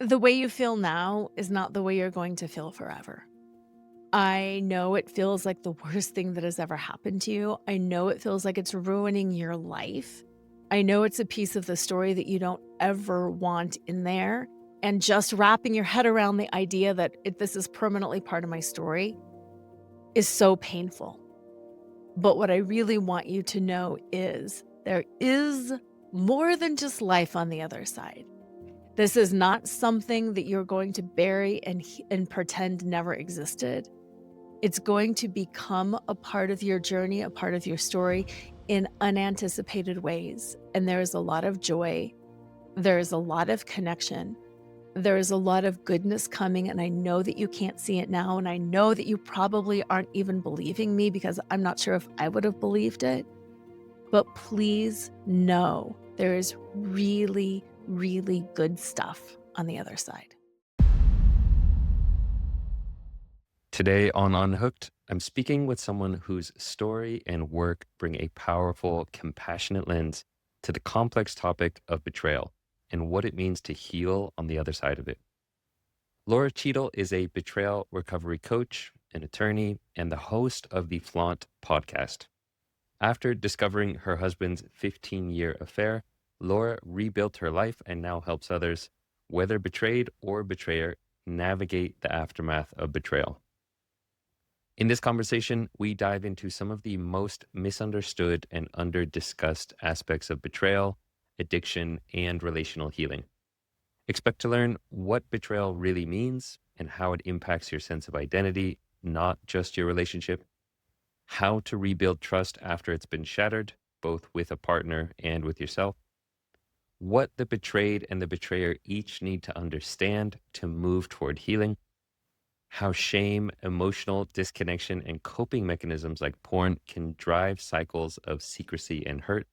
The way you feel now is not the way you're going to feel forever. I know it feels like the worst thing that has ever happened to you. I know it feels like it's ruining your life. I know it's a piece of the story that you don't ever want in there. And just wrapping your head around the idea that this is permanently part of my story is so painful. But what I really want you to know is there is more than just life on the other side. This is not something that you're going to bury and pretend never existed. It's going to become a part of your journey, a part of your story in unanticipated ways. And there is a lot of joy. There is a lot of connection. There is a lot of goodness coming. And I know that you can't see it now. And I know that you probably aren't even believing me because I'm not sure if I would have believed it. But please know there is really, really good stuff on the other side. Today on Unhooked, I'm speaking with someone whose story and work bring a powerful, compassionate lens to the complex topic of betrayal and what it means to heal on the other side of it. Lora Cheadle is a betrayal recovery coach, an attorney, and the host of the Flaunt podcast. After discovering her husband's 15-year affair, Lora rebuilt her life and now helps others, whether betrayed or betrayer, navigate the aftermath of betrayal. In this conversation, we dive into some of the most misunderstood and under-discussed aspects of betrayal, addiction, and relational healing. Expect to learn what betrayal really means and how it impacts your sense of identity, not just your relationship, how to rebuild trust after it's been shattered, both with a partner and with yourself, what the betrayed and the betrayer each need to understand to move toward healing, how shame, emotional disconnection, and coping mechanisms like porn can drive cycles of secrecy and hurt,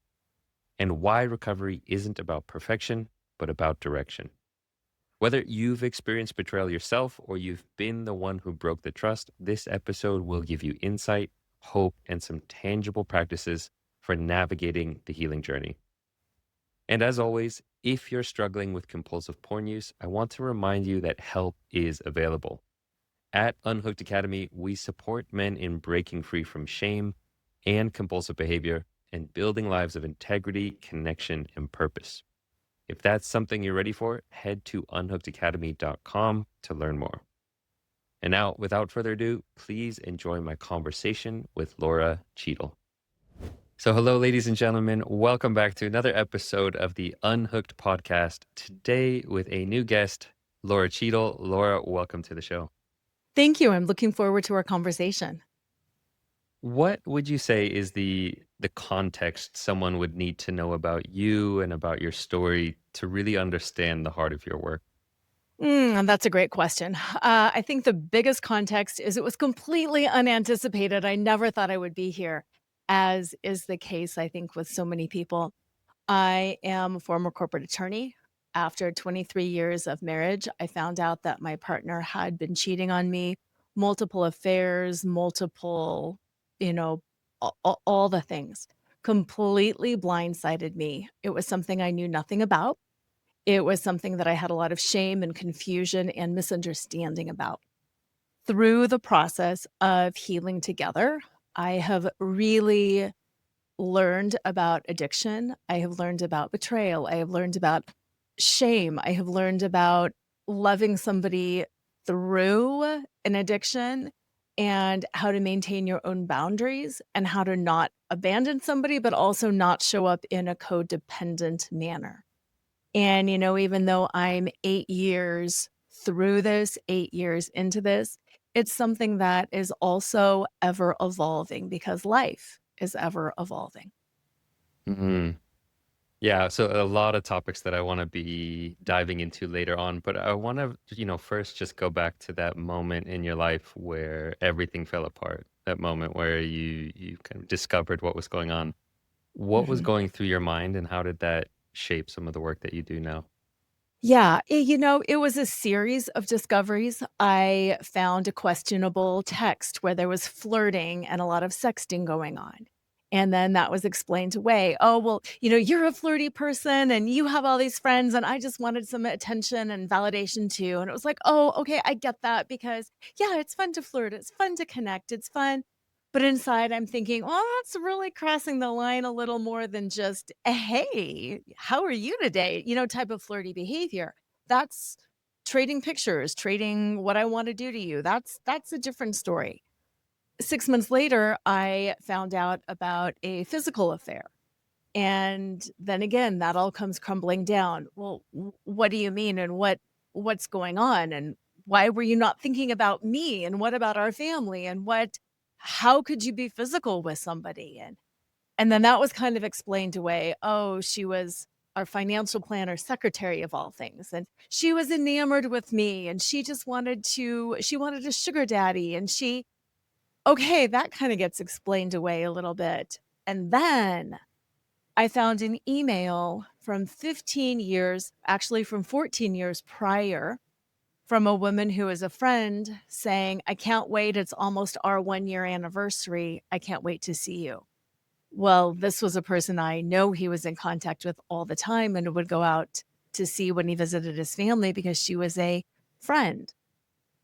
and why recovery isn't about perfection, but about direction. Whether you've experienced betrayal yourself or you've been the one who broke the trust, this episode will give you insight, hope, and some tangible practices for navigating the healing journey. And as always, if you're struggling with compulsive porn use, I want to remind you that help is available. At Unhooked Academy, we support men in breaking free from shame and compulsive behavior and building lives of integrity, connection, and purpose. If that's something you're ready for, head to unhookedacademy.com to learn more. And now, without further ado, please enjoy my conversation with Lora Cheadle. So hello, ladies and gentlemen. Welcome back to another episode of the Unhooked podcast. Today with a new guest, Lora Cheadle. Lora, welcome to the show. Thank you. I'm looking forward to our conversation. What would you say is the context someone would need to know about you and about your story to really understand the heart of your work? And that's a great question. I think the biggest context is it was completely unanticipated. I never thought I would be here, as is the case, I think, with so many people. I am a former corporate attorney. After 23 years of marriage, I found out that my partner had been cheating on me, multiple affairs, multiple, you know, all the things. Completely blindsided me. It was something I knew nothing about. It was something that I had a lot of shame and confusion and misunderstanding about. Through the process of healing together, I have really learned about addiction. I have learned about betrayal. I have learned about shame. I have learned about loving somebody through an addiction and how to maintain your own boundaries and how to not abandon somebody, but also not show up in a codependent manner. And, even though I'm 8 years through this, 8 years into this, it's something that is also ever evolving because life is ever evolving. hmm Yeah, so a lot of topics that I want to be diving into later on, but I want to, first just go back to that moment in your life where everything fell apart. That moment where you kind of discovered what was going on. What was Mhm. going through your mind, and how did that shape some of the work that you do now? Yeah, it was a series of discoveries. I found a questionable text where there was flirting and a lot of sexting going on. And then that was explained away. Oh, well, you're a flirty person and you have all these friends, and I just wanted some attention and validation too. And it was like, oh, okay, I get that because, yeah, it's fun to flirt. It's fun to connect. It's fun. But inside, I'm thinking, well, that's really crossing the line a little more than just, hey, how are you today? Type of flirty behavior. That's trading pictures, trading what I want to do to you. That's a different story. 6 months later, I found out about a physical affair. And then again, that all comes crumbling down. Well, what do you mean and what's going on and why were you not thinking about me and what about our family and what how could you be physical with somebody? And then that was kind of explained away. Oh, she was our financial planner secretary of all things and she was enamored with me and she wanted a sugar daddy and she okay, that kinda gets explained away a little bit. And then I found an email from 15 years, actually from 14 years prior, from a woman who is a friend saying, "I can't wait, it's almost our 1-year anniversary. I can't wait to see you." Well, this was a person I know he was in contact with all the time and would go out to see when he visited his family because she was a friend.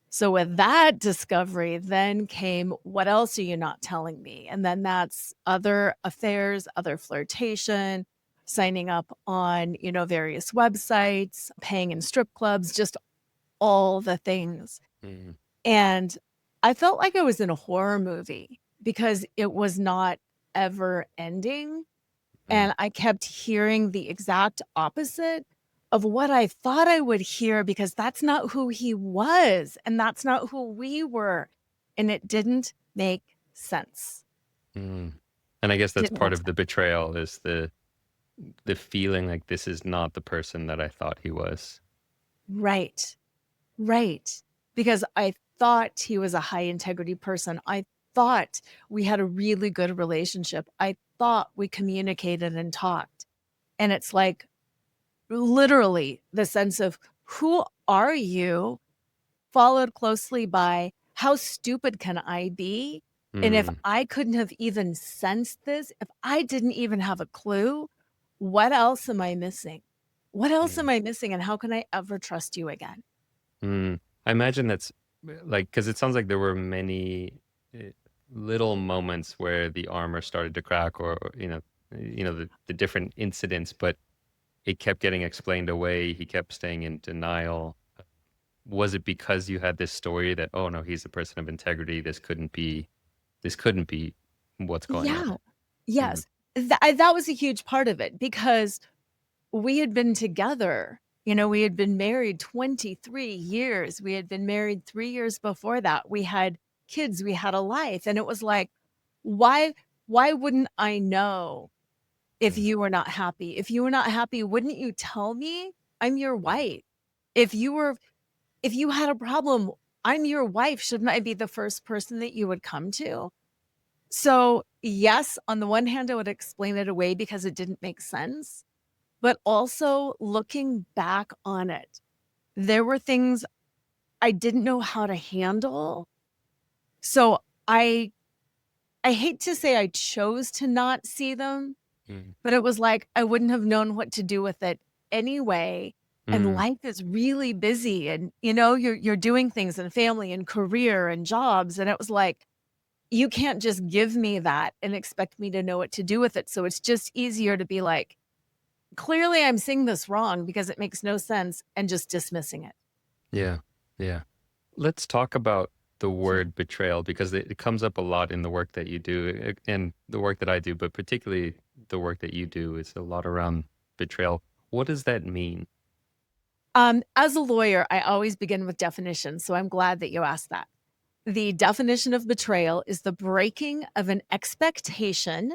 So with that discovery, then came, "What else are you not telling me?" And then that's other affairs, other flirtation, signing up on, various websites, paying in strip clubs, just all the things. Mm, And I felt like I was in a horror movie because it was not ever ending. mm, And I kept hearing the exact opposite of what I thought I would hear because that's not who he was, and that's not who we were, and it didn't make sense. mm. And I guess that's Didn't part make of the sense. betrayal is the feeling like this is not the person that I thought he was. Right, right. Because I thought he was a high integrity person. I thought we had a really good relationship. I thought we communicated and talked. And it's like, literally the sense of, "Who are you?" followed closely by, "How stupid can I be? And if Mm, I couldn't have even sensed this, if I didn't even have a clue, what else am I missing? What else mm, am I missing, and how can I ever trust you again?" mm. I imagine that's like because it sounds like there were many uh, little moments where the armor started to crack, or the different incidents, but it kept getting explained away. He kept staying in denial. Was it because you had this story that, oh no, he's a person of integrity. This couldn't be what's going on. Yeah. Mm, Yes. That was a huge part of it because we had been together. We had been married 23 years. We had been married 3 years before that. We had kids, we had a life, and it was like, why why wouldn't I know if mm, you were not happy? If you were not happy, wouldn't you tell me? I'm your mm, wife. If you were if you had a problem, I'm your wife. Shouldn't I be the first person that you would come to? So, yes, on the one hand, I would explain it away because it didn't make sense. But also looking back on it, there were things I didn't know how to handle. So I I hate to say I chose to not see them, mm, but it was like I wouldn't have known what to do with it anyway. And mm. life is really busy and you're doing things and family and career and jobs. And it was like, you can't just give me that and expect me to know what to do with it. So it's just easier to be like, clearly I'm seeing this wrong because it makes no sense and just dismissing it. Yeah, yeah. Let's talk about the Sure. word betrayal because it comes up a lot in the work that you do and the work that I do, but particularly the work that you do is a lot around betrayal. What does that mean? As a lawyer, I always begin with definitions, so I'm glad that you asked that. The definition of betrayal is the breaking of an expectation,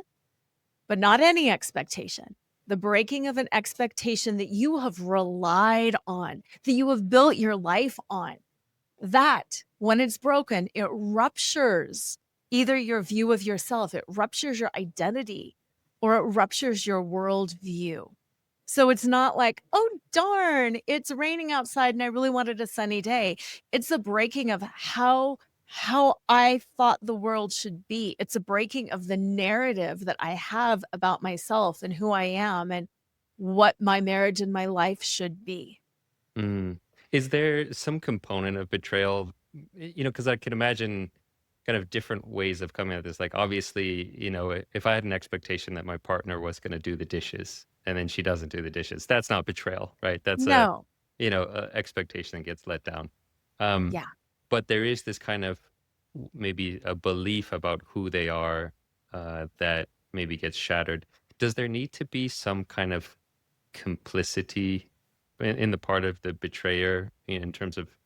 but not any expectation. The breaking of an expectation that you have relied on, that you have built your life on. That, when it's broken, it ruptures either your view of yourself, it ruptures your identity, or it ruptures your worldview. So it's not like, "Oh, darn, it's raining outside and I really wanted a sunny day." It's a breaking of how I thought the world should be. It's a breaking of the narrative that I have about myself and who I am and what my marriage and my life should be. Mm. Is there some component of betrayal? Because I can imagine kind of different ways of coming at this. Like, obviously, if I had an expectation that my partner was going to do the dishes and then she doesn't do the dishes, that's not betrayal, right? That's No. a expectation that gets let down. Um, Yeah. but there is this kind of maybe a belief about who they are that maybe gets shattered. Does there need to be some kind of complicity in the part of the betrayer in terms of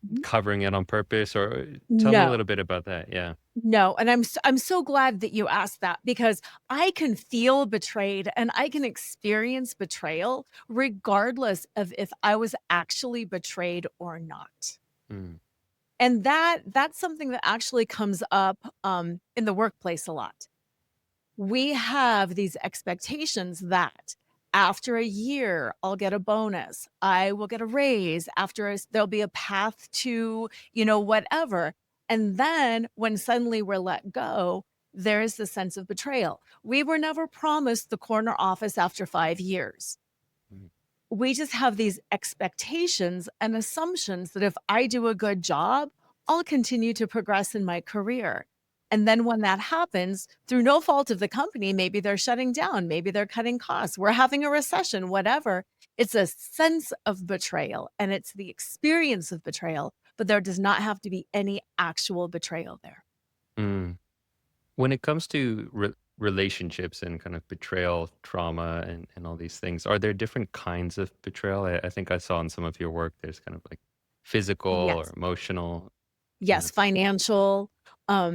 Mhm. covering it on purpose? Or tell me a No. little bit about that. Yeah. No, and I'm so glad that you asked that because I can feel betrayed and I can experience betrayal regardless of if I was actually betrayed or not. Mm, And that's something that actually comes up, in the workplace a lot. We have these expectations that after a year, I'll get a bonus. I will get a raise. There'll be a path to, whatever. And then when suddenly we're let go, there is the sense of betrayal. We were never promised the corner office after 5 years. mm, We just have these expectations and assumptions that if I do a good job, I'll continue to progress in my career. And then when that happens, through no fault of the company, maybe they're shutting down, maybe they're cutting costs, we're having a recession, whatever. It's a sense of betrayal and it's the experience of betrayal, but there does not have to be any actual betrayal there. mm. When it comes to relationships and kind of betrayal, trauma, and all these things, are there different kinds of betrayal? I think I saw in some of your work there's kind of like physical or Yes. emotional. Yeah. Yes, financial,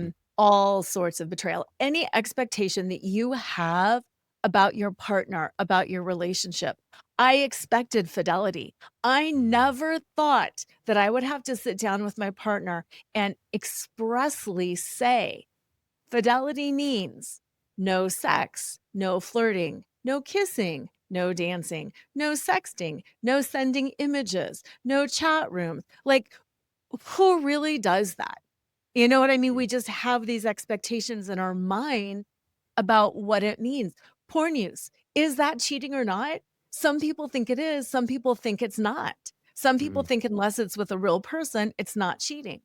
Mm, all sorts of betrayal. Any expectation that you have about your partner, about your relationship. I expected fidelity. I mm, never thought that I would have to sit down with my partner and expressly say, fidelity means no sex, no flirting, no kissing, no dancing, no sexting, no sending images, no chat rooms. Like, who really does that? You know what I mean? mm, We just have these expectations in our mind about what it means. Porn use, is that cheating or not? Some people think it is, some people think it's not. Some people mm, think unless it's with a real person, it's not cheating.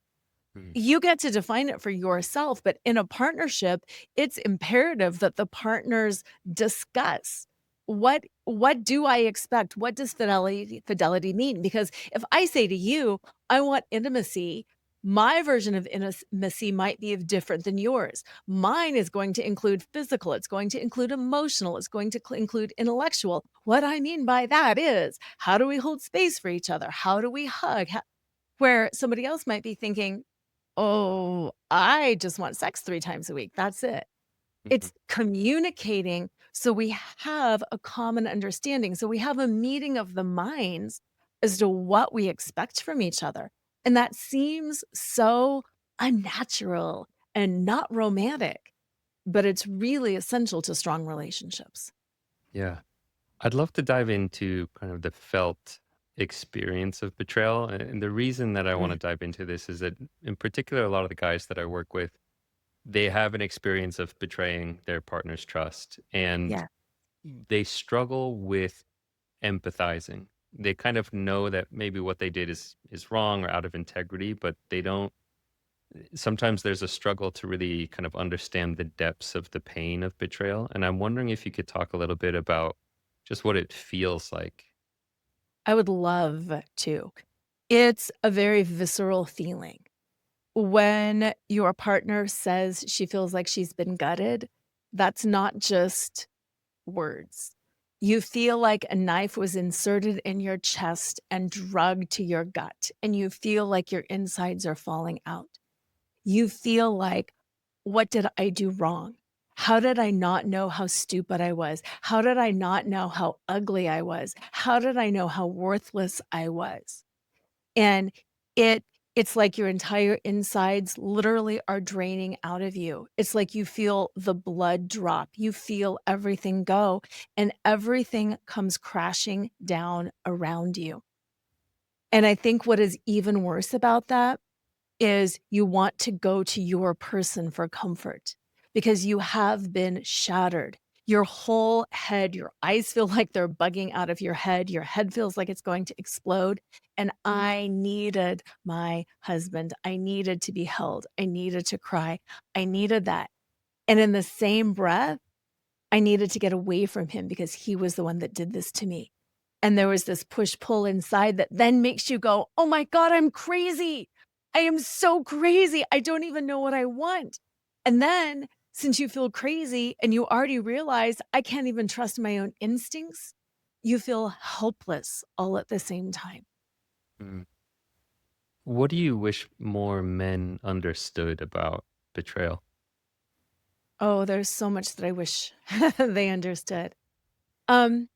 mm, You get to define it for yourself, but in a partnership, it's imperative that the partners discuss what do I expect? What does fidelity mean? Because if I say to you, I want intimacy, my version of intimacy might be different than yours. Mine is going to include physical, it's going to include emotional, it's going to include intellectual. What I mean by that is, how do we hold space for each other? How do we hug? Where somebody else might be thinking, oh, I just want sex 3 times a week, that's it. mhm. It's communicating so we have a common understanding, so we have a meeting of the minds as to what we expect from each other, and that seems so unnatural and not romantic, but it's really essential to strong relationships. Yeah. I'd love to dive into kind of the felt experience of betrayal. And the reason that I want Mm, to dive into this is that, in particular, a lot of the guys that I work with, they have an experience of betraying their partner's trust and yeah. they struggle with empathizing. They kind of know that maybe what they did is wrong or out of integrity, but they don't. Sometimes there's a struggle to really kind of understand the depths of the pain of betrayal. And I'm wondering if you could talk a little bit about just what it feels like. I would love to. It's a very visceral feeling. When your partner says she feels like she's been gutted, that's not just words. You feel like a knife was inserted in your chest and drugged to your gut, and you feel like your insides are falling out. You feel like, what did I do wrong? How did I not know how stupid I was? How did I not know how ugly I was? How did I know how worthless I was? And it it's like your entire insides literally are draining out of you. It's like you feel the blood drop. You feel everything go, and everything comes crashing down around you. And I think what is even worse about that is you want to go to your person for comfort because you have been shattered. Your whole head, your eyes feel like they're bugging out of your head feels like it's going to explode, and I needed my husband. I needed to be held. I needed to cry. I needed that. And in the same breath, I needed to get away from him because he was the one that did this to me. And there was this push-pull inside that then makes you go, "Oh my god, I'm crazy. I am so crazy. I don't even know what I want." And then, since you feel crazy and you already realize, "I can't even trust my own instincts," you feel helpless all at the same time. Mm. What do you wish more men understood about betrayal? Oh, there's so much that I wish they understood. Um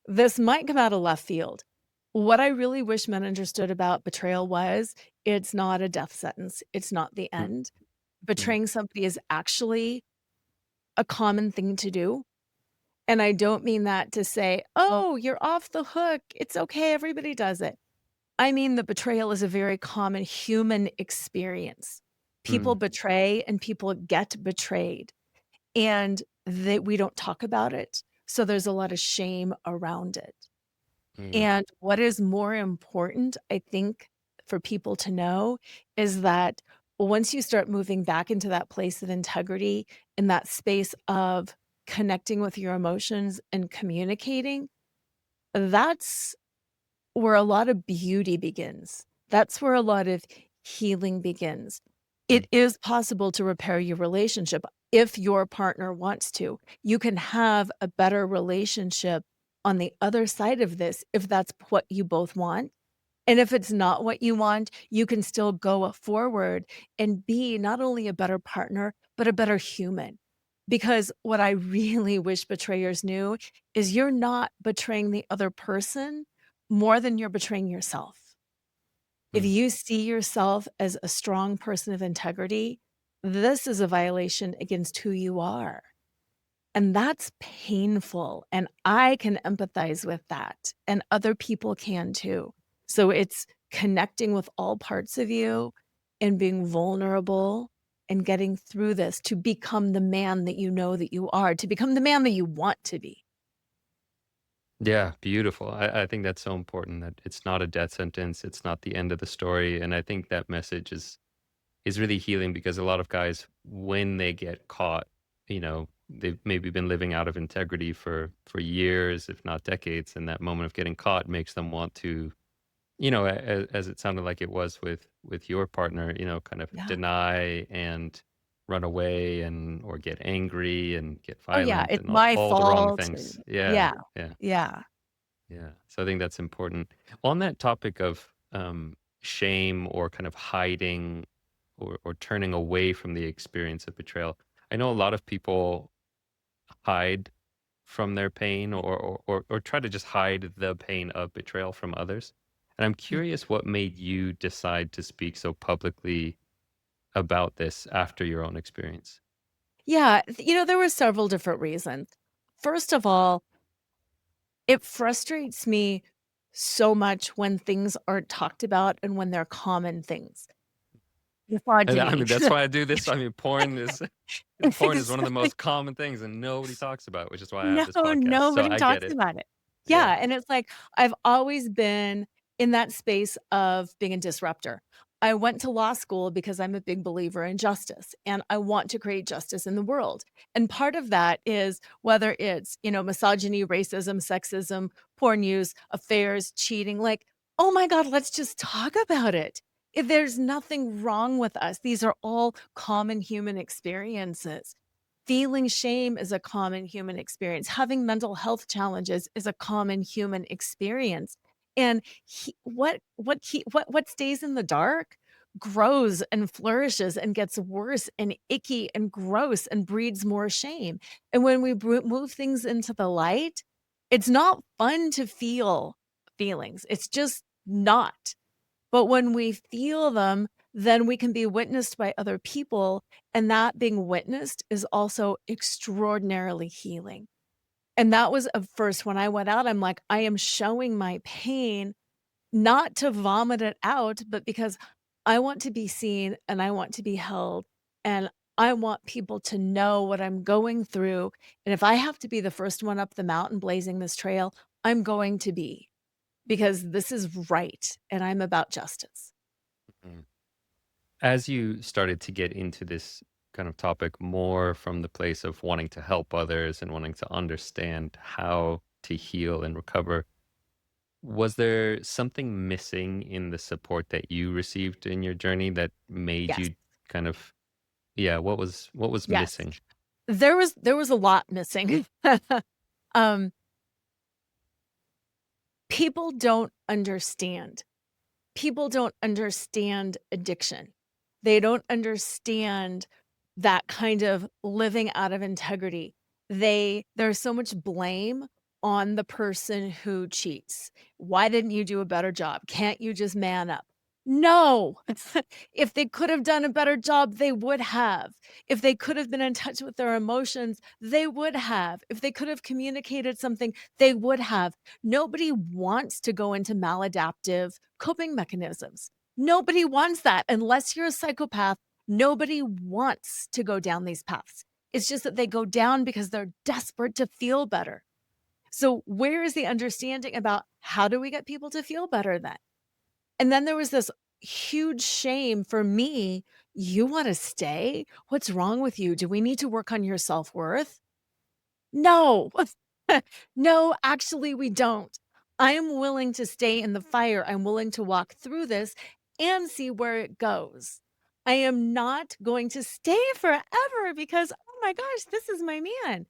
This might come out of left field. What I really wish men understood about betrayal was it's not a death sentence. It's not the Mm, end. mm, Betraying somebody is actually a common thing to do. And I don't mean that to say, oh, you're off the hook. It's okay. Everybody does it. I mean, the betrayal is a very common human experience. People mm, betray and people get betrayed, and that we don't talk about it. So there's a lot of shame around it. mm, And what is more important, I think, for people to know is that once you start moving back into that place of integrity, in that space of connecting with your emotions and communicating, that's where a lot of beauty begins. That's where a lot of healing begins. mm. It is possible to repair your relationship if your partner wants to. You can have a better relationship on the other side of this if that's what you both want. And if it's not what you want, you can still go forward and be not only a better partner, but a better human. Because what I really wish betrayers knew is you're not betraying the other person more than you're betraying yourself. If Mm. you see yourself as a strong person of integrity, this is a violation against who you are. And that's painful, and I can empathize with that, and other people can too. So it's connecting with all parts of you and being vulnerable and getting through this to become the man that you know that you are, to become the man that you want to be. Yeah, beautiful. I think that's so important that it's not a death sentence. It's not the end of the story. And I think that message is really healing because a lot of guys, when they get caught, they've maybe been living out of integrity for years, if not decades, and that moment of getting caught makes them want to, as it sounded like it was with your partner, kind of Yeah. deny and run away and or get angry and get Oh, yeah, violent it's and my all the wrong fault, things. and Yeah, yeah, yeah. yeah. Yeah. So I think that's important. On that topic of shame or kind of hiding or turning away from the experience of betrayal, I know a lot of people hide from their pain or try to just hide the pain of betrayal from others. And I'm curious what made you decide to speak so publicly about this after your own experience. Yeah, there were several different reasons. First of all, it frustrates me so much when things aren't talked about and when they're common things. And I Misogyny. mean, that's why I do this. I mean, porn is one of the Exactly. most common things and nobody talks about, which is why I have No, this podcast. So nobody I get talks it. about it. Yeah. Yeah, and it's like, I've always been in that space of being a disruptor. I went to law school because I'm a big believer in justice, and I want to create justice in the world. And part of that is whether it's, misogyny, racism, sexism, porn use, affairs, cheating, like, oh my God, let's just talk about it. If there's nothing wrong with us, these are all common human experiences. Feeling shame is a common human experience. Having mental health challenges is a common human experience. And what stays in the dark grows and flourishes and gets worse and icky and gross and breeds more shame. And when we move things into the light, it's not fun to feel feelings. It's just not. But when we feel them, then we can be witnessed by other people, and that being witnessed is also extraordinarily healing. And that was at first when I went out, I'm like, I am showing my pain not to vomit it out, but because I want to be seen and I want to be held, and I want people to know what I'm going through, and if I have to be the first one up the mountain blazing this trail, I'm going to be, because this is right, and I'm about justice. Mm. As you started to get into this kind of topic more from the place of wanting to help others and wanting to understand how to heal and recover, was there something missing in the support that you received in your journey that made Yes, you kind of yeah, what was yes. missing? There was a lot missing. Um, people don't understand. People don't understand addiction. They don't understand that kind of living out of integrity. There's so much blame on the person who cheats. "Why didn't you do a better job? Can't you just man up?" No. If they could have done a better job, they would have. If they could have been in touch with their emotions, they would have. If they could have communicated something, they would have. Nobody wants to go into maladaptive coping mechanisms. Nobody wants that unless you're a psychopath. Nobody wants to go down these paths. It's just that they go down because they're desperate to feel better. So, where is the understanding about how do we get people to feel better then? And then there was this huge shame for me. You want to stay? What's wrong with you? Do we need to work on your self worth? No. No, actually, we don't. I am willing to stay in the fire. I'm willing to walk through this and see where it goes. I am not going to stay forever because, oh my gosh, this is my man.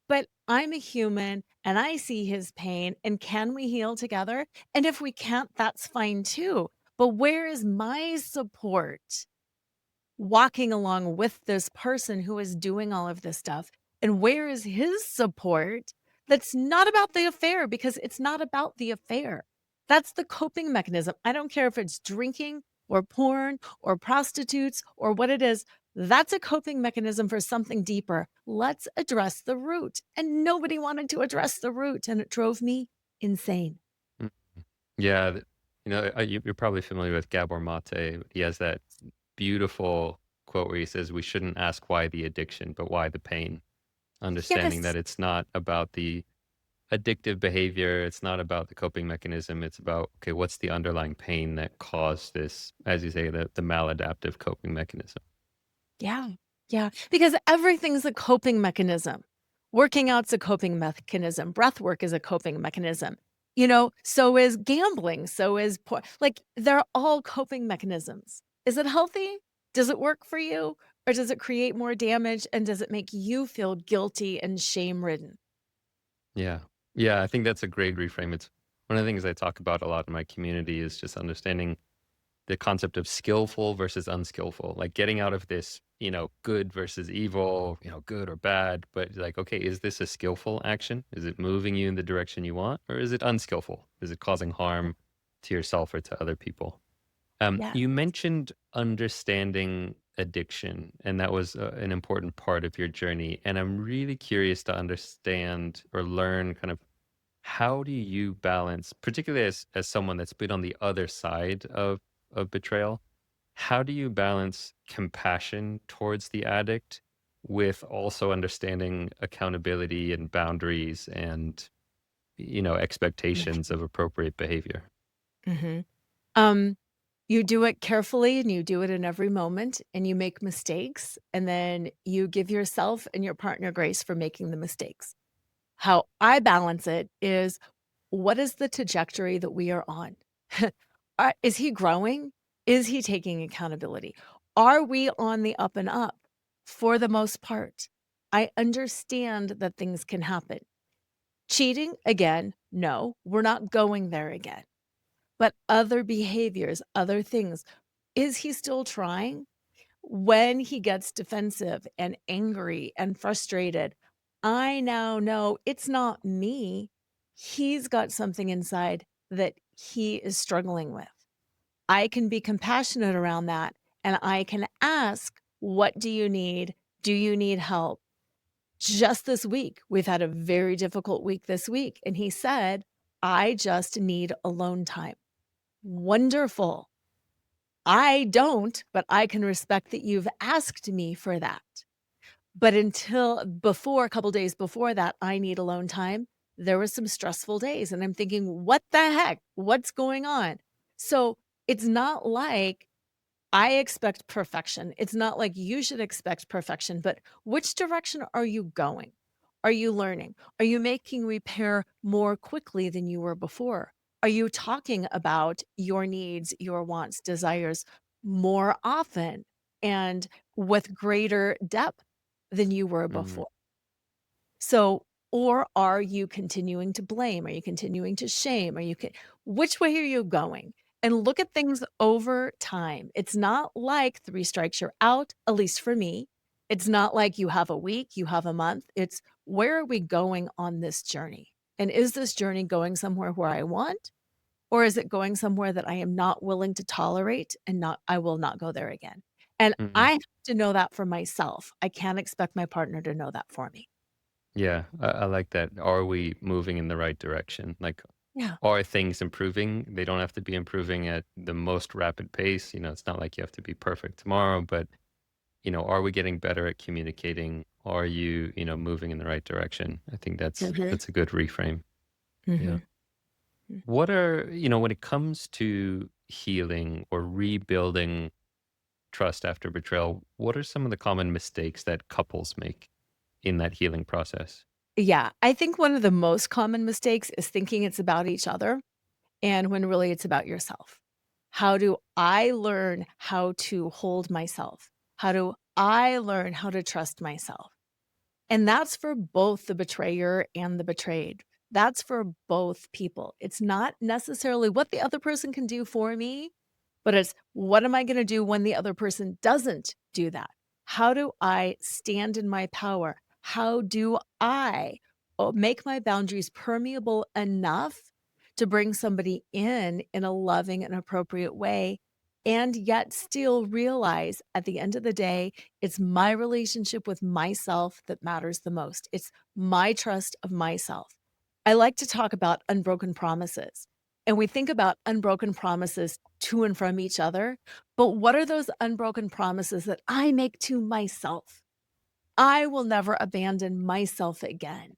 But I'm a human and I see his pain. And can we heal together? And if we can't, that's fine too. But where is my support? Walking along with this person who is doing all of this stuff? And where is his support that's not about the affair? Because it's not about the affair. That's the coping mechanism. I don't care if it's drinking or porn or prostitutes or what it is. That's a coping mechanism for something deeper. Let's address the root. And nobody wanted to address the root. And it drove me insane. Mm. Yeah, you're probably familiar with Gabor Mate. He has that beautiful quote where he says, "We shouldn't ask why the addiction, but why the pain." Understanding Yes. that it's not about the addictive behavior, it's not about the coping mechanism, it's about, okay, what's the underlying pain that caused this, as you say, the maladaptive coping mechanism? Yeah. Yeah. Because everything's a coping mechanism. Working out's a coping mechanism. Breath work is a coping mechanism. So is gambling. So is like they're all coping mechanisms. Is it healthy? Does it work for you? Or does it create more damage? And does it make you feel guilty and shame ridden? Yeah. Yeah, I think that's a great reframe. It's one of the things I talk about a lot in my community is just understanding the concept of skillful versus unskillful, like getting out of this, good versus evil, good or bad, but like, okay, is this a skillful action? Is it moving you in the direction you want? Or is it unskillful? Is it causing harm to yourself or to other people? Yes. You mentioned understanding addiction, and that was an important part of your journey. And I'm really curious to understand or learn kind of how do you balance, particularly as someone that's been on the other side of betrayal, how do you balance compassion towards the addict with also understanding accountability and boundaries and expectations of appropriate behavior? Mhm. Um, you do it carefully and you do it in every moment and you make mistakes and then you give yourself and your partner grace for making the mistakes. How I balance it is what is the trajectory that we are on? Is he growing? Is he taking accountability? Are we on the up and up? For the most part, I understand that things can happen. Cheating again, no, we're not going there again. But other behaviors, other things, is he still trying? When he gets defensive and angry and frustrated, I now know it's not me. He's got something inside that he is struggling with. I can be compassionate around that and I can ask, "What do you need? Do you need help?" Just this week, we've had a very difficult week this week. And he said, "I just need alone time." Wonderful. I don't, but I can respect that you've asked me for that. But until before a couple days before that, I need alone time. There was some stressful days, and I'm thinking, "What the heck? What's going on?" So, it's not like I expect perfection. It's not like you should expect perfection, but which direction are you going? Are you learning? Are you making repair more quickly than you were before? Are you talking about your needs, your wants, desires more often and with greater depth than you were Mm, before? So, or are you continuing to blame? Are you continuing to shame? Which way are you going? And look at things over time. It's not like 3 strikes you're out, at least for me. It's not like you have a week, you have a month. It's where are we going on this journey? And is this journey going somewhere where I want? Or is it going somewhere that I am not willing to tolerate and not I will not go there again? And mm. I have to know that for myself. I can't expect my partner to know that for me. Yeah, I like that. Are we moving in the right direction? Like, Yeah. are things improving? They don't have to be improving at the most rapid pace. It's not like you have to be perfect tomorrow, but, are we getting better at communicating? Are you, moving in the right direction? I think that's Mhm. that's a good reframe. Yeah. Mhm. Mm. What are, when it comes to healing or rebuilding trust after betrayal, what are some of the common mistakes that couples make in that healing process? Yeah, I think one of the most common mistakes is thinking it's about each other, and when really it's about yourself. How do I learn how to hold myself? How do I learn how to trust myself? And that's for both the betrayer and the betrayed. That's for both people. It's not necessarily what the other person can do for me, but it's what am I going to do when the other person doesn't do that? How do I stand in my power? How do I make my boundaries permeable enough to bring somebody in a loving and appropriate way? And yet, still realize at the end of the day, it's my relationship with myself that matters the most. It's my trust of myself. I like to talk about unbroken promises. And we think about unbroken promises to and from each other. But what are those unbroken promises that I make to myself? I will never abandon myself again.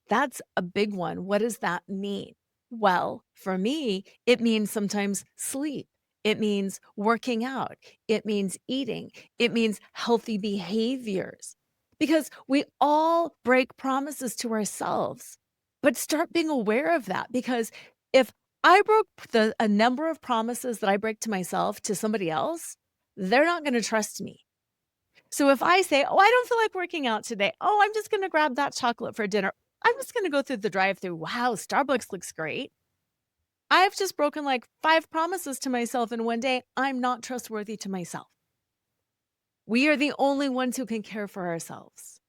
That's a big one. What does that mean? Well, for me, it means sometimes sleep. It means working out. It means eating. It means healthy behaviors. Because we all break promises to ourselves. But start being aware of that because if I broke a number of promises that I break to myself to somebody else, they're not going to trust me. So if I say, "Oh, I don't feel like working out today. Oh, I'm just gonna grab that chocolate for dinner. I'm just gonna go through the drive-through. Wow, Starbucks looks great." I've just broken like 5 promises to myself in one day. I'm not trustworthy to myself. We are the only ones who can care for ourselves.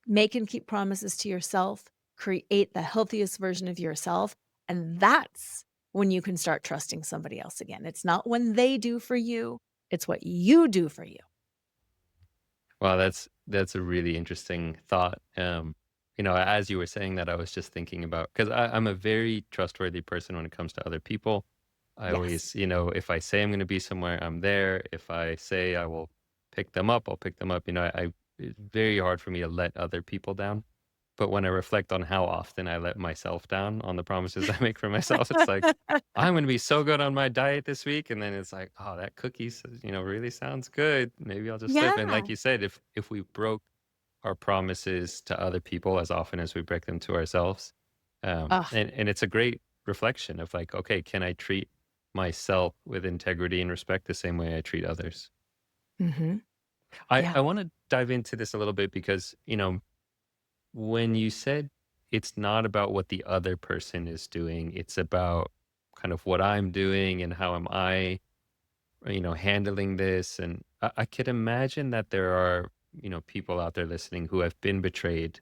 Make and keep promises to yourself, create the healthiest version of yourself, and that's when you can start trusting somebody else again. It's not when they do for you, it's what you do for you. Wow, that's a really interesting thought. As you were saying that, I was just thinking about because I'm a very trustworthy person when it comes to other people. I Yes. always, if I say I'm going to be somewhere, I'm there. If I say I will pick them up, I'll pick them up. It's very hard for me to let other people down. But when I reflect on how often I let myself down on the promises I make for myself, it's like, I'm gonna be so good on my diet this week, and then it's like, "Oh, that cookie really sounds good. Maybe I'll just slip." And Yeah. like you said, if we broke our promises to other people as often as we break them to ourselves, Ugh. and it's a great reflection of like, okay, can I treat myself with integrity and respect the same way I treat others? Mhm. I Yeah. I wanna dive into this a little bit because, when you said it's not about what the other person is doing, it's about kind of what I'm doing and how am I, handling this. And I could imagine that there are, people out there listening who have been betrayed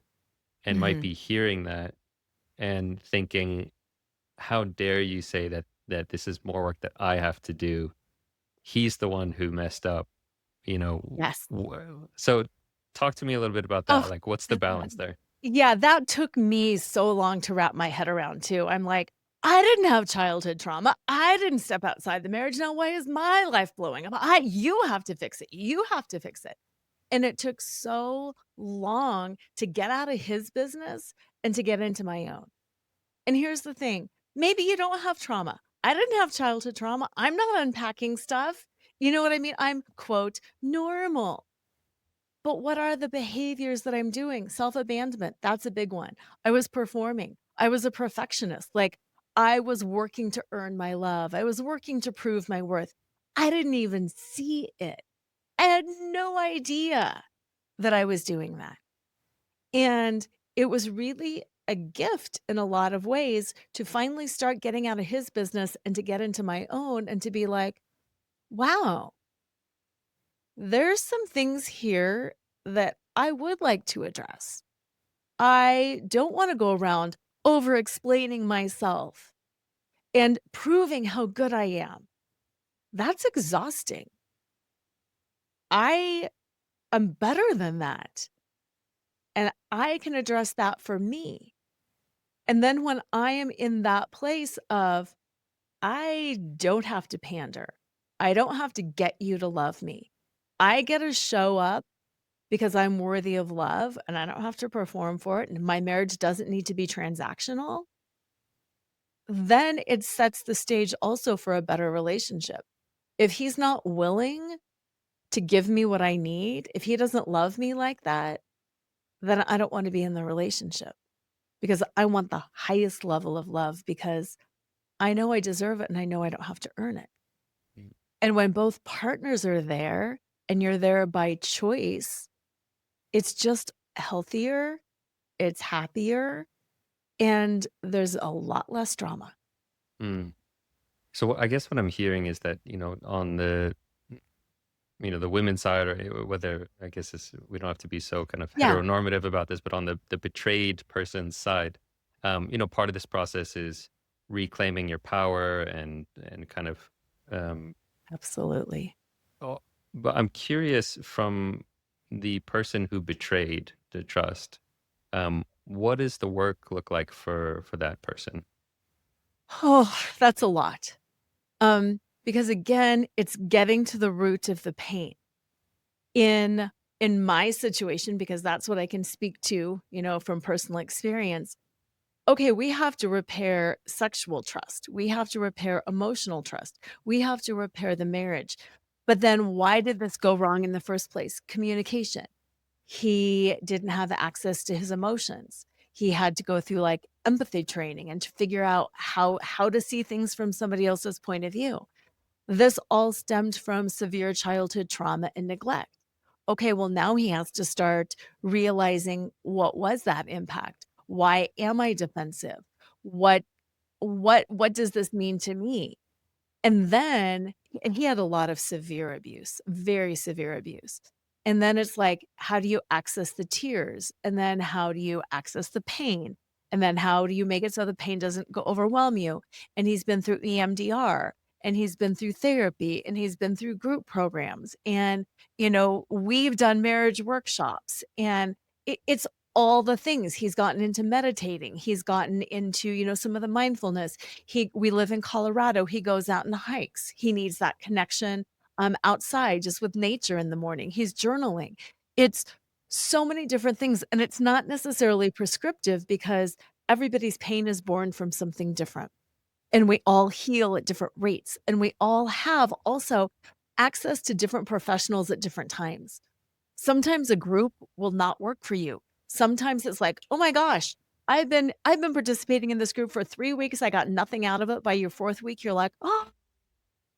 and might Mhm. be hearing that and thinking, how dare you say that this is more work that I have to do? He's the one who messed up, you know. Yes. So talk to me a little bit about Oh, that. Like, what's the that balance there? yeah, that took me so long to wrap my head around too. I'm like, I didn't have childhood trauma. I didn't step outside the marriage. Now why is my life blowing up? You have to fix it. You have to fix it. And it took so long to get out of his business and to get into my own. And here's the thing, maybe you don't have trauma. I didn't have childhood trauma. I'm not unpacking stuff. You know what I mean? I'm, quote, normal. But what are the behaviors that I'm doing? Self-abandonment, that's a big one. I was performing. I was a perfectionist. Like, I was working to earn my love. I was working to prove my worth. I didn't even see it. I had no idea that I was doing that. And it was really a gift in a lot of ways to finally start getting out of his business and to get into my own and to be like, wow, there's some things here that I would like to address. I don't want to go around over explaining myself and proving how good I am. That's exhausting. I am better than that. And I can address that for me. And then when I am in that place of, I don't have to pander, I don't have to get you to love me. I get to show up because I'm worthy of love and I don't have to perform for it. And my marriage doesn't need to be transactional. Then it sets the stage also for a better relationship. If he's not willing to give me what I need, if he doesn't love me like that, then I don't want to be in the relationship because I want the highest level of love because I know I deserve it and I know I don't have to earn it. Mm. And when both partners are there and you're there by choice, it's just healthier, it's happier, and there's a lot less drama. Mm. So I guess what I'm hearing is that, on the women's side, or whether I guess we don't have to be so kind of Yeah, heteronormative about this, but on the betrayed person's side, part of this process is reclaiming your power and kind of, um, absolutely. oh, but I'm curious from the person who betrayed the trust, what does the work look like for that person? Oh, that's a lot. Because again, it's getting to the root of the pain. In in my situation, because that's what I can speak to, from personal experience. Okay, we have to repair sexual trust. We have to repair emotional trust. We have to repair the marriage. But then why did this go wrong in the first place? Communication. He didn't have access to his emotions. He had to go through like empathy training and to figure out how to see things from somebody else's point of view. This all stemmed from severe childhood trauma and neglect. Okay, well, now he has to start realizing what was that impact? Why am I defensive? What what does this mean to me? And he had a lot of severe abuse, very severe abuse. And then it's like, how do you access the tears? And then how do you access the pain? And then how do you make it so the pain doesn't go overwhelm you? And he's been through EMDR and he's been through therapy and he's been through group programs. And, we've done marriage workshops and it's all the things. He's gotten into meditating. He's gotten into, some of the mindfulness. We live in Colorado. He goes out and hikes. He needs that connection outside just with nature in the morning. He's journaling. It's so many different things. And it's not necessarily prescriptive because everybody's pain is born from something different. And we all heal at different rates. And we all have also access to different professionals at different times. Sometimes a group will not work for you. Sometimes it's like, "Oh my gosh, I've been participating in this group for 3 weeks, I got nothing out of it." By your 4th week, you're like, "Oh,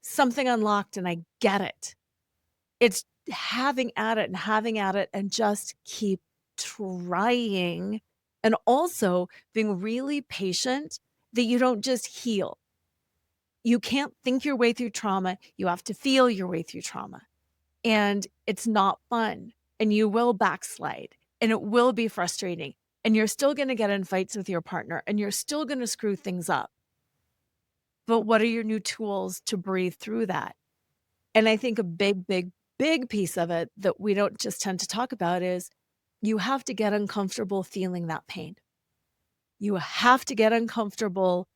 something unlocked and I get it." It's having at it and just keep trying and also being really patient that you don't just heal. You can't think your way through trauma, you have to feel your way through trauma. And it's not fun, and you will backslide, and it will be frustrating, and you're still gonna get in fights with your partner, and you're still gonna screw things up. But what are your new tools to breathe through that? And I think a big, big, big piece of it that we don't just tend to talk about is you have to get uncomfortable feeling that pain. You have to get uncomfortable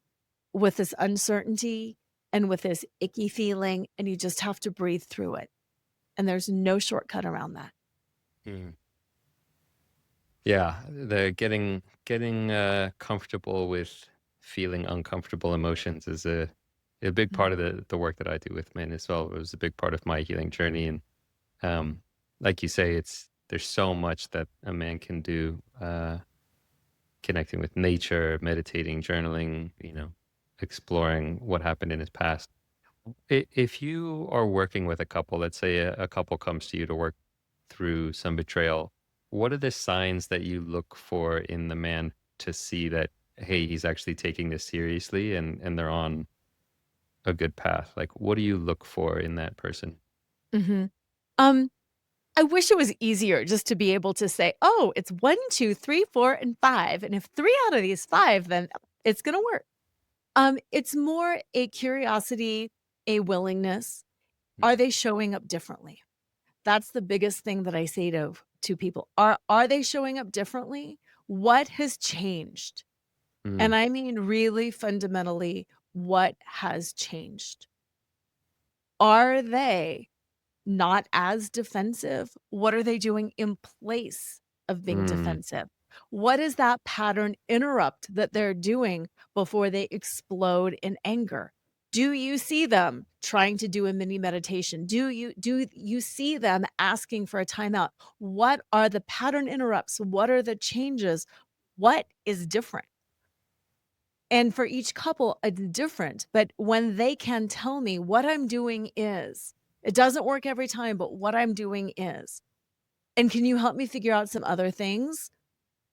with this uncertainty and with this icky feeling, and you just have to breathe through it. And there's no shortcut around that. Mm. Yeah, the getting comfortable with feeling uncomfortable emotions is a big Mhm. part of the work that I do with men as well. It was a big part of my healing journey, and um, like you say, there's so much that a man can do, connecting with nature, meditating, journaling, exploring what happened in his past. If you are working with a couple, let's say a couple comes to you to work through some betrayal, what are the signs that you look for in the man to see that, hey, he's actually taking this seriously and they're on a good path? Like, what do you look for in that person? Mhm. Um, I wish it was easier just to be able to say, "Oh, it's 1, 2, 3, 4, and 5, and if 3 out of these 5, then it's gonna work." It's more a curiosity, a willingness. Are they showing up differently? That's the biggest thing that I say to people. Are they showing up differently? What has changed? And Mm, I mean really fundamentally, what has changed? Are they not as defensive? What are they doing in place of being mm, defensive? What is that pattern interrupt that they're doing before they explode in anger? Do you see them trying to do a mini meditation? Do you see them asking for a timeout? What are the pattern interrupts? What are the changes? What is different? And for each couple, it's different, but when they can tell me what I'm doing is, it doesn't work every time, but what I'm doing is, and can you help me figure out some other things?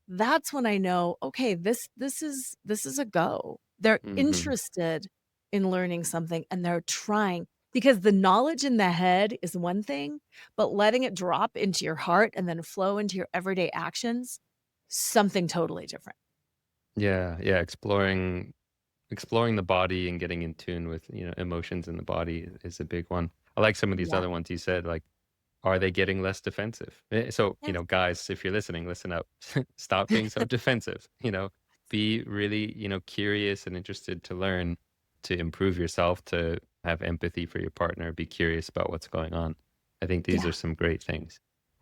That's when I know, okay, this is a go. They're mhm, interested in learning something and they're trying because the knowledge in the head is one thing, but letting it drop into your heart and then flow into your everyday actions, something totally different. yeah, yeah, exploring the body and getting in tune with, emotions in the body is a big one. I like some of these Yeah. other ones you said, like, are they getting less defensive? So, Yes. guys, if you're listening, listen up. Stop being so defensive, be really, curious and interested to learn, to improve yourself, to have empathy for your partner, be curious about what's going on. I think these Yeah. are some great things.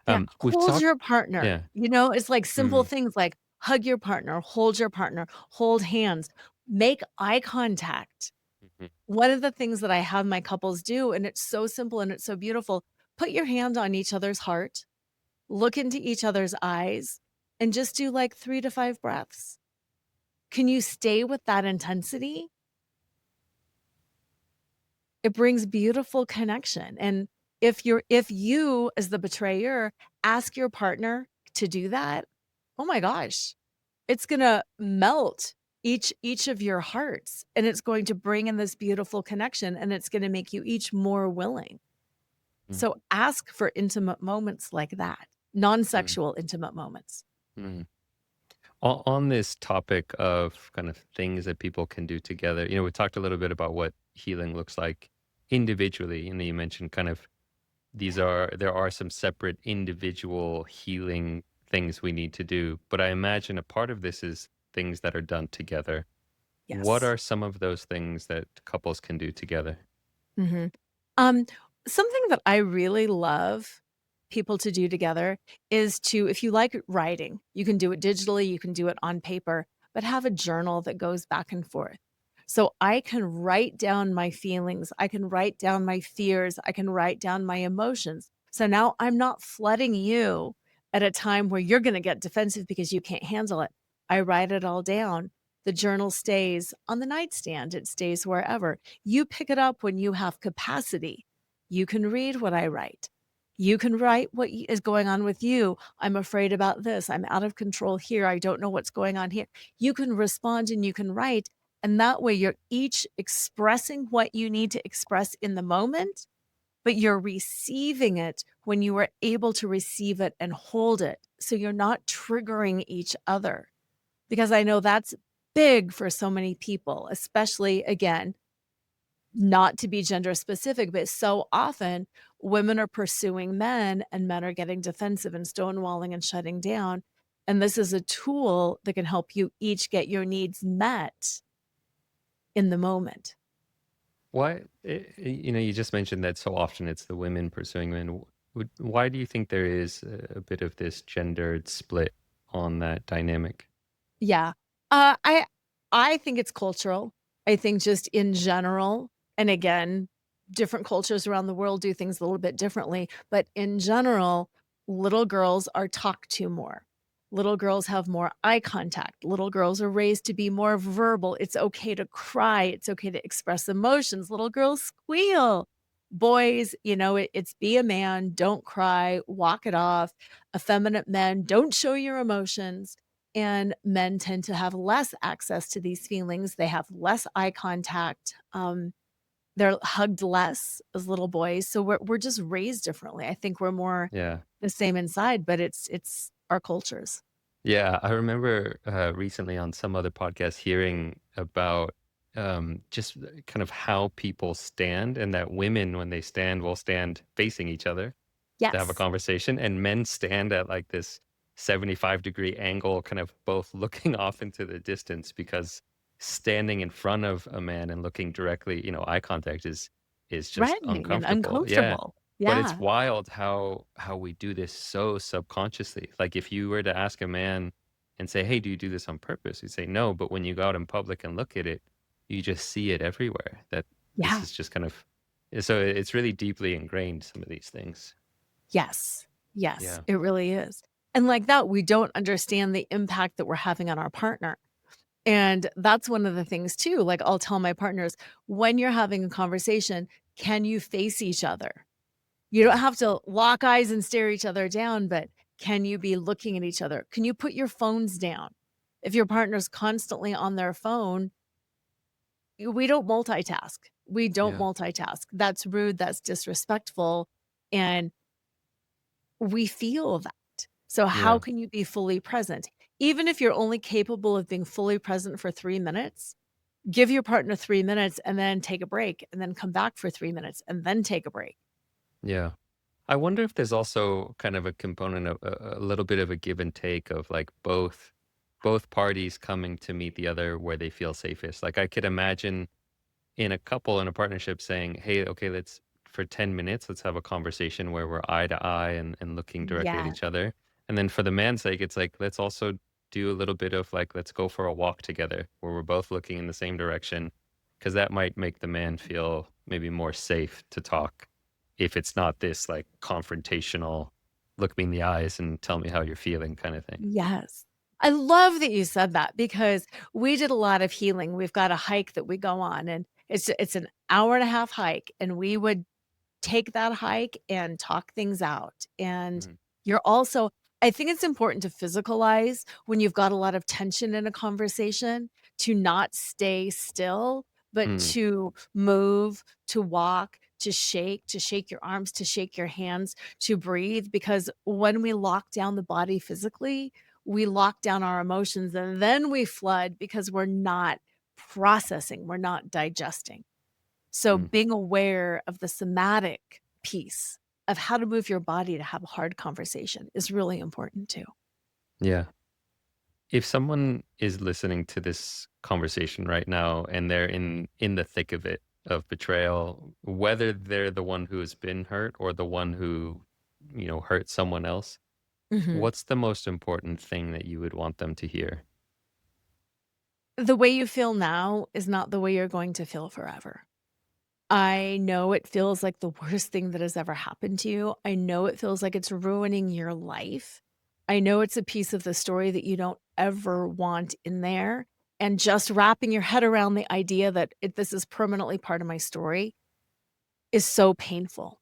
Yeah, We've hold talked your partner, Yeah. it's like simple Mm, things like hug your partner, hold hands, make eye contact. mhm, One of the things that I have my couples do, and it's so simple and it's so beautiful, put your hand on each other's heart, look into each other's eyes, and just do like 3 to 5 breaths. Can you stay with that intensity? It brings beautiful connection, and if you, as the betrayer, ask your partner to do that, oh my gosh, it's gonna melt each of your hearts, and it's going to bring in this beautiful connection, and it's gonna make you each more willing. mm, So ask for intimate moments like that, mm, non-sexual intimate moments. mm. On this topic of kind of things that people can do together, we talked a little bit about what healing looks like individually. And you mentioned kind of there are some separate individual healing things we need to do. But I imagine a part of this is things that are done together. What Yes. are some of those things that couples can do together? Mhm. Um, Something that I really love people to do together is to if you like writing, you can do it digitally, you can do it on paper, but have a journal that goes back and forth. So I can write down my feelings, I can write down my fears, I can write down my emotions. So now I'm not flooding you at a time where you're gonna get defensive because you can't handle it. I write it all down. The journal stays on the nightstand, it stays wherever. You pick it up when you have capacity. You can read what I write. You can write what is going on with you. I'm afraid about this. I'm out of control here. I don't know what's going on here. You can respond and you can write. And that way, you're each expressing what you need to express in the moment, but you're receiving it when you are able to receive it and hold it. So you're not triggering each other. Because I know that's big for so many people, especially again, not to be gender specific, but so often women are pursuing men and men are getting defensive and stonewalling and shutting down. And this is a tool that can help you each get your needs met in the moment. Why, you just mentioned that so often it's the women pursuing men. Why do you think there is a bit of this gendered split on that dynamic? Yeah. I think it's cultural. I think just in general, and again, different cultures around the world do things a little bit differently, but in general, little girls are talked to more. Little girls have more eye contact. Little girls are raised to be more verbal. It's okay to cry. It's okay to express emotions. Little girls squeal. Boys, it's be a man, don't cry, walk it off. Effeminate men, don't show your emotions. And men tend to have less access to these feelings. They have less eye contact. They're hugged less as little boys. So we're just raised differently. I think we're more Yeah. the same inside, but it's our cultures. Yeah, I remember recently on some other podcast hearing about just kind of how people stand, and that women, when they stand, will stand facing each other to have a Yes. conversation, and men stand at like this 75-degree angle, kind of both looking off into the distance, because standing in front of a man and looking directly, eye contact is just Threatening and uncomfortable. Yeah. uncomfortable. But it's Yeah. wild how we do this so subconsciously. Like if you were to ask a man and say, "Hey, do you do this on purpose?" He'd say, "No," but when you go out in public and look at it, you just see it everywhere. That this Yeah. is just kind of, so it's really deeply ingrained, some of these things. Yes. Yes, Yeah. it really is. And like that, we don't understand the impact that we're having on our partner. And that's one of the things too. Like I'll tell my partners, when you're having a conversation, can you face each other? You don't Mhm. have to lock eyes and stare each other down, but can you be looking at each other? Can you put your phones down? If your partner's constantly on their phone, we don't multitask. We don't Yeah. multitask. That's rude, that's disrespectful, and we feel that. So how Yeah. can you be fully present? Even if you're only capable of being fully present for 3 minutes, give your partner 3 minutes and then take a break, and then come back for 3 minutes and then take a break. Yeah. I wonder if there's also kind of a component of a little bit of a give and take of like both parties coming to meet the other where they feel safest. Like I could imagine in a couple, in a partnership, saying, "Hey, okay, let's for 10 minutes, let's have a conversation where we're eye to eye and looking directly at Yeah. each other." And then for the man's sake, it's like, let's also do a little bit of like, let's go for a walk together where we're both looking in the same direction. Cause that might make the man feel maybe more safe to talk if it's not this like confrontational, look me in the eyes and tell me how you're feeling kind of thing. Yes. I love that you said that because we did a lot of healing. We've got a hike that we go on, and it's an hour and a half hike, and we would take that hike and talk things out. And Mhm. you're also I think it's important to physicalize when you've got a lot of tension in a conversation to not stay still, but Mm, to move, to walk, to shake your arms, to shake your hands, to breathe. Because when we lock down the body physically, we lock down our emotions and then we flood because we're not processing, we're not digesting. So mm. being aware of the somatic piece of how to move your body to have a hard conversation is really important too. Yeah. If someone is listening to this conversation right now and they're in the thick of it, of betrayal, whether they're the one who has been hurt or the one who, hurt someone else, Mhm. what's the most important thing that you would want them to hear? The way you feel now is not the way you're going to feel forever. I know it feels like the worst thing that has ever happened to you. I know it feels like it's ruining your life. I know it's a piece of the story that you don't ever want in there. And just wrapping your head around the idea that this is permanently part of my story is so painful.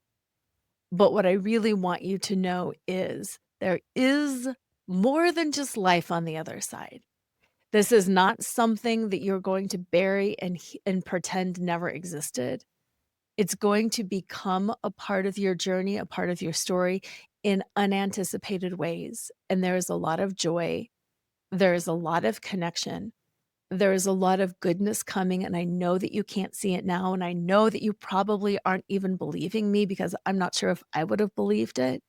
But what I really want you to know is there is more than just life on the other side. This is not something that you're going to bury and pretend never existed. It's going to become a part of your journey, a part of your story in unanticipated ways. And there is a lot of joy. There is a lot of connection. There is a lot of goodness coming. And I know that you can't see it now. And I know that you probably aren't even believing me because I'm not sure if I would have believed it.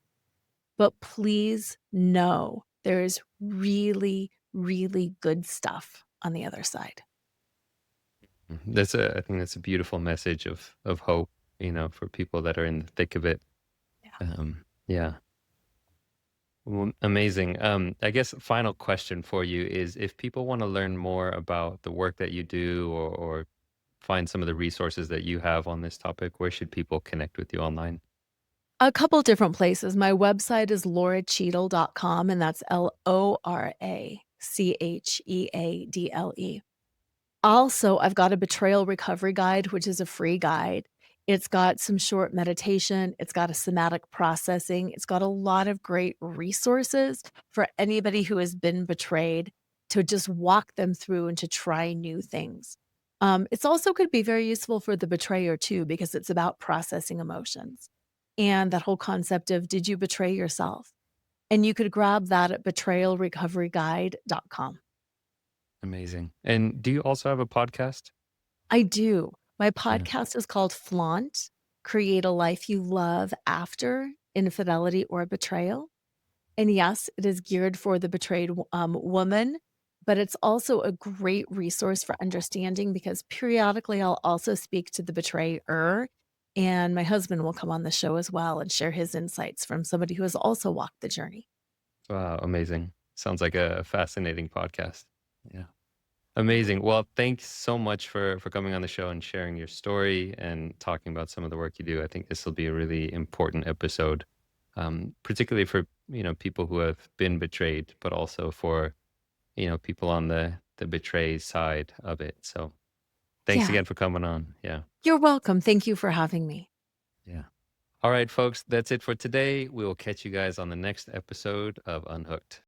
But please know there is really, really good stuff on the other side. I think that's a beautiful message of hope, for people that are in the thick of it. Yeah. Well, amazing. I guess final question for you is if people want to learn more about the work that you do or find some of the resources that you have on this topic, where should people connect with you online? A couple different places. My website is loracheadle.com, and that's LORACHEADLE. Also, I've got a betrayal recovery guide, which is a free guide. It's got some short meditation, it's got a somatic processing, it's got a lot of great resources for anybody who has been betrayed to just walk them through and to try new things. It's also could be very useful for the betrayer too, because it's about processing emotions and that whole concept of did you betray yourself? And you could grab that at betrayalrecoveryguide.com. Amazing. And do you also have a podcast? I do. My Yeah. podcast is called Flaunt, Create a Life You Love After Infidelity or Betrayal. And yes, it is geared for the betrayed woman, but it's also a great resource for understanding because periodically I'll also speak to the betrayer. And my husband will come on the show as well and share his insights from somebody who has also walked the journey. Wow, amazing. Sounds like a fascinating podcast. Yeah. Yeah. Amazing. Well, thanks so much for coming on the show and sharing your story and talking about some of the work you do. I think this will be a really important episode, particularly for people who have been betrayed, but also for people on the betray side of it. So thanks Yeah. again for coming on. Yeah, You're welcome. Thank you for having me. yeah. All right, folks, that's it for today. We will catch you guys on the next episode of Unhooked.